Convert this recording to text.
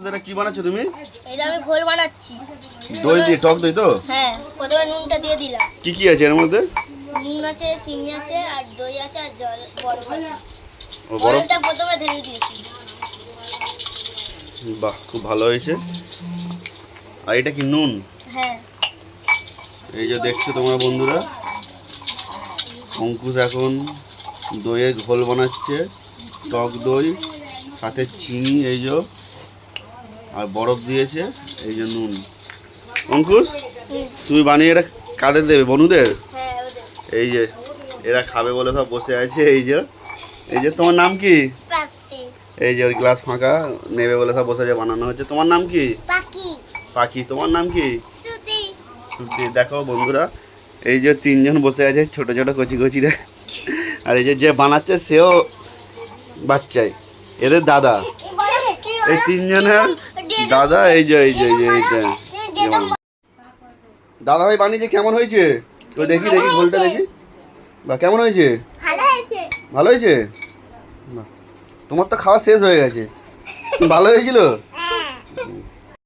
এটা কি বানাচ্ছো তুমি? এটা আমি ঘোল বানাচ্ছি। দই দিয়ে, টক দই তো? হ্যাঁ, প্রথমে নুনটা দিয়ে দিলাম। কি কি আছে এর মধ্যে? নুন আছে, চিনি আছে, আর দই আছে, আর জল, বরফ আছে। ও বরফ। বরফটা প্রথমে ঢেলে দিয়েছি। বাহ, খুব ভালো হয়েছে। আর এটা কি নুন? হ্যাঁ। এই যে দেখছো তোমরা বন্ধুরা, অঙ্কুশ এখন দইয়ের ঘোল বানাচ্ছে, টক দই সাথে চিনি, এই যে আর বরফ দিয়েছে, এই যে নুন। অঙ্কুশ, তুমি বানিয়ে এটা কাদের দেবে? বনুদের? হ্যাঁ, ওদের। এই যে এরা খাবে বলে সব বসে আছে। এই যে তোমার নাম কি? প্রাপ্তি। এই যে ওর গ্লাস ফাঁকা, নেবে বলে সব বসে আছে, বানানো হচ্ছে। তোমার নাম কি? পাখি। পাখি। তোমার নাম কি? শ্রুতি। শ্রুতি। দেখো বন্ধুরা, এই যে তিনজন বসে আছে, ছোট ছোট কচি কচিরা। আর এই যে বানাচ্ছে সেও বাচ্চাই, এদের দাদা। এই তিনজনের দাদা। এই যে দাদা ভাই বানিয়েছে, কেমন হয়েছে? তো দেখি ঘোলটা দেখি। বা কেমন হয়েছে? ভালো হয়েছে। ভালো হয়েছে? বাহ, তোমার তো খাওয়া শেষ হয়ে গেছে। ভালো হয়েছিল?